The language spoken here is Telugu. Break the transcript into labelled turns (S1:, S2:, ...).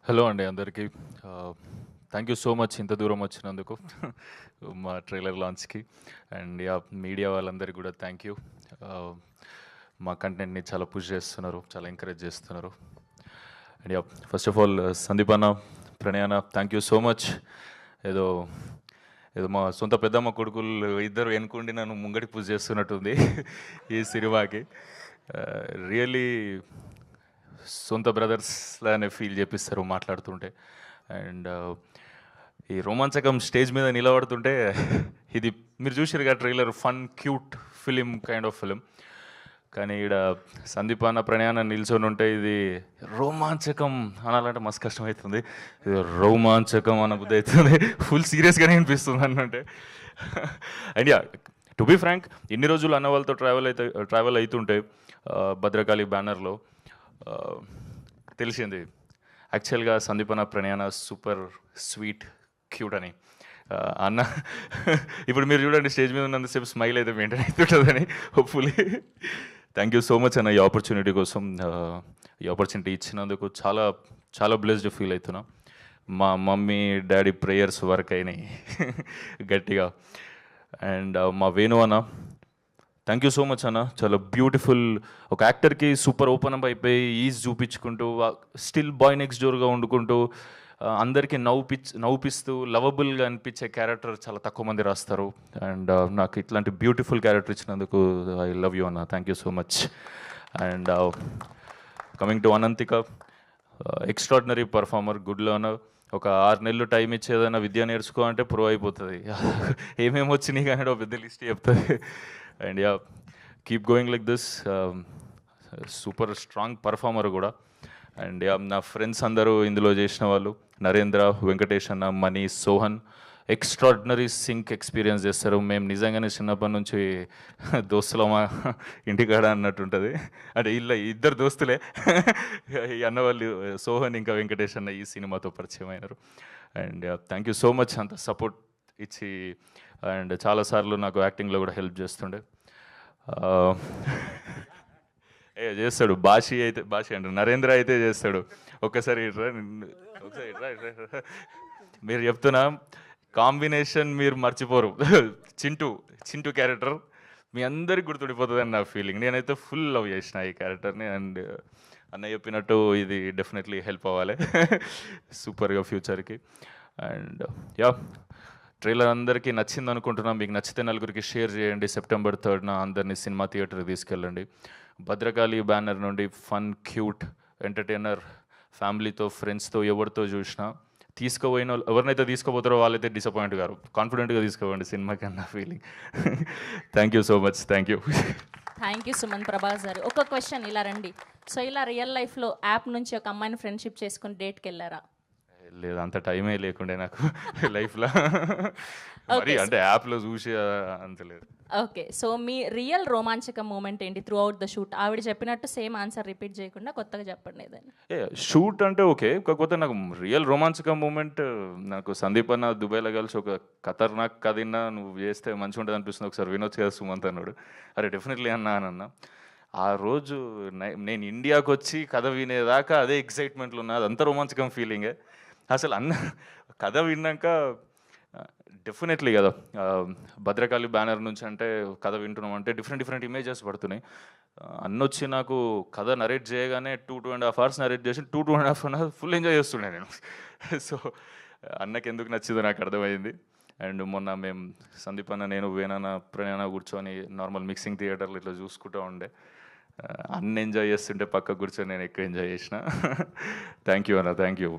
S1: హలో అండి అందరికీ. థ్యాంక్ యూ సో మచ్ ఇంత దూరం వచ్చినందుకు మా ట్రైలర్ లాంచ్కి. అండ్ మీడియా వాళ్ళందరికీ కూడా థ్యాంక్ యూ. మా కంటెంట్ని చాలా పుష్ చేస్తున్నారు, చాలా ఎంకరేజ్ చేస్తున్నారు. And first of all Sandeep అన్న, ప్రణయ్ అన్న, థ్యాంక్ యూ సో మచ్. ఏదో ఏదో మా సొంత పెద్దమ్మ కొడుకులు ఇద్దరు వెనుకుండి నన్ను ముంగడి పుష్ చేస్తున్నట్టుంది ఈ సినిమాకి. రియల్లీ సొంత బ్రదర్స్ లానే ఫీల్ చేపిస్తారు మాట్లాడుతుంటే. అండ్ ఈ రోమాంచకం స్టేజ్ మీద నిలబడుతుంటే ఇది మీరు చూసారుగా trailer, fun cute film kind of film. కానీ ఇక్కడ సందీప్ అన్న, ప్రణయాన నిల్చొని ఉంటే ఇది రోమాంచకం అనాలంటే మస్తు కష్టమవుతుంది. ఇది రోమాంచకం అన్న బుద్ధి అవుతుంది, ఫుల్ సీరియస్గానే అనిపిస్తుంది అన్నంటే. అండ్ టు బీ ఫ్రాంక్, ఇన్ని రోజులు అన్న వాళ్ళతో ట్రావెల్ అవుతుంటే భద్రకాళి బ్యానర్లో తెలిసింది యాక్చువల్గా సందీప్ అన్న, ప్రణయాన సూపర్ స్వీట్ క్యూట్ అని. అన్న ఇప్పుడు మీరు చూడండి, స్టేజ్ మీద ఉన్నంతసేపు స్మైల్ అయితే మెయింటైన్ అవుతుంటుందని hopefully. Thank you so much అన్న ఈ ఆపర్చునిటీ కోసం. ఈ ఆపర్చునిటీ ఇచ్చినందుకు చాలా చాలా బ్లెస్డ్ ఫీల్ అవుతున్నా. మా మమ్మీ డాడీ ప్రేయర్స్ వర్క్ అయినాయి గట్టిగా. అండ్ మా వేణు అన్న, థ్యాంక్ యూ సో మచ్ అన్న. చాలా బ్యూటిఫుల్, ఒక యాక్టర్కి సూపర్ ఓపెన్ అప్ అయిపోయి ఈజ్ చూపించుకుంటూ స్టిల్ బాయ్ నెక్స్ట్ డోర్గా వండుకుంటూ అందరికీ నవ్వుపిస్తూ లవబుల్గా అనిపించే క్యారెక్టర్ చాలా తక్కువ మంది రాస్తారు. అండ్ నాకు ఇట్లాంటి బ్యూటిఫుల్ క్యారెక్టర్ ఇచ్చినందుకు ఐ లవ్ యూ అన్న, thank you so much. And coming to Ananthika, extraordinary performer, good learner. ఒక 6 నెలలు టైం ఇచ్చి ఏదైనా విద్య నేర్చుకో అంటే ప్రో అయిపోతుంది. ఏమేమి వచ్చినాయి కానీ ఒక పెద్ద లిస్ట్ చెప్తుంది. And keep going like this. Super strong performer కూడా. అండ్ నా ఫ్రెండ్స్ అందరూ ఇందులో చేసిన వాళ్ళు, నరేంద్ర, వెంకటేష్ అన్న, Mani, Sohan, extraordinary sync experience చేస్తారు. మేము నిజంగానే చిన్నప్పటి నుంచి దోస్తులమా ఇంటికాడ అన్నట్టుంటుంది. అంటే ఇద్దరు దోస్తులే ఈ అన్న వాళ్ళు, సోహన్ ఇంకా వెంకటేష్ అన్న ఈ సినిమాతో పరిచయం అయినారు. And thank you so much అంత సపోర్ట్ ఇచ్చి. అండ్ చాలాసార్లు నాకు యాక్టింగ్లో కూడా హెల్ప్ చేస్తుండే. చేస్తాడు భాషి అంటారు, నరేంద్ర అయితే చేస్తాడు. ఒకసారి మీరు చెప్తున్నా కాంబినేషన్ మీరు మర్చిపోరు. చింటూ క్యారెక్టర్ మీ అందరికి గుర్తుండిపోతుందని నా ఫీలింగ్. నేనైతే ఫుల్ లవ్ చేసిన ఈ క్యారెక్టర్ని. అండ్ అన్న చెప్పినట్టు ఇది డెఫినెట్లీ హెల్ప్ అవ్వాలి సూపర్గా ఫ్యూచర్కి. అండ్ ట్రైలర్ అందరికీ నచ్చింది అనుకుంటున్నాం. మీకు నచ్చితే నలుగురికి షేర్ చేయండి. September 3rd అందరినీ సినిమా థియేటర్కి తీసుకెళ్ళండి. భద్రకాళి బ్యానర్ నుండి ఫన్ క్యూట్ ఎంటర్టైనర్, ఫ్యామిలీతో ఫ్రెండ్స్తో ఎవరితో చూసినా తీసుకుపోయిన ఎవరినైతే తీసుకుపోతారో వాళ్ళైతే డిసప్పాయింట్ గారు. కాన్ఫిడెంట్గా తీసుకోవండి సినిమాకి అన్న feeling. Thank you so much. Thank you.
S2: Thank you Suman. Prabhas గారు, ఒక క్వశ్చన్ ఇలా రండి. సో ఇలా రియల్ లైఫ్లో యాప్ నుంచి ఒక అమ్మాయిని ఫ్రెండ్షిప్ చేసుకుని డేట్కి వెళ్ళారా?
S1: లేదు, అంత టైమే లేకుండే నాకు లైఫ్లో. మరి అంటే యాప్లో చూసి అంత లేదు.
S2: ఓకే, సో మీ రియల్ రోమాంచక మూమెంట్ ఏంటి త్రూ అవుట్ ద షూట్? ఆవిడ చెప్పినట్టు సేమ్ ఆన్సర్ రిపీట్ చేయకుండా కొత్తగా చెప్పండి ఏదైనా.
S1: షూట్ అంటే ఓకే, కాకపోతే నాకు రియల్ రోమాంచక మూమెంట్ నాకు సందీప్ అన్న దుబాయ్లో కలిసి ఒక ఖతర్నాక్ కథ నువ్వు చేస్తే మంచిగా ఉంటుంది అనిపిస్తుంది, ఒకసారి వినొచ్చు కదా సుమంత్ అన్నాడు. అరే డెఫినెట్లీ అన్న. ఆ రోజు నేను ఇండియాకి వచ్చి కథ వినేదాకా అదే ఎక్సైట్మెంట్లో ఉన్నా, అదంతా రోమాంచకం ఫీలింగే. అసలు అన్న కథ విన్నాక డెఫినెట్లీ కదా, భద్రకాళి బ్యానర్ నుంచి అంటే కథ వింటున్నాం అంటే డిఫరెంట్ ఇమేజెస్ పడుతున్నాయి. అన్నొచ్చి నాకు కథ నరేట్ చేయగానే 2.5 hours నరేట్ చేసి 2.5 hours ఫుల్ ఎంజాయ్ చేస్తుండే నేను. సో అన్నకి ఎందుకు నచ్చిందో నాకు అర్థమైంది. అండ్ మొన్న మేము సందీప్ అన్న, నేను, వేణన్న, ప్రణయన కూర్చొని నార్మల్ మిక్సింగ్ థియేటర్లు ఇట్లా చూసుకుంటూ ఉండే. అన్న ఎంజాయ్ చేస్తుంటే పక్క కూర్చొని నేను ఎక్కువ ఎంజాయ్ చేసిన. థ్యాంక్ యూ అన్న, థ్యాంక్ యూ.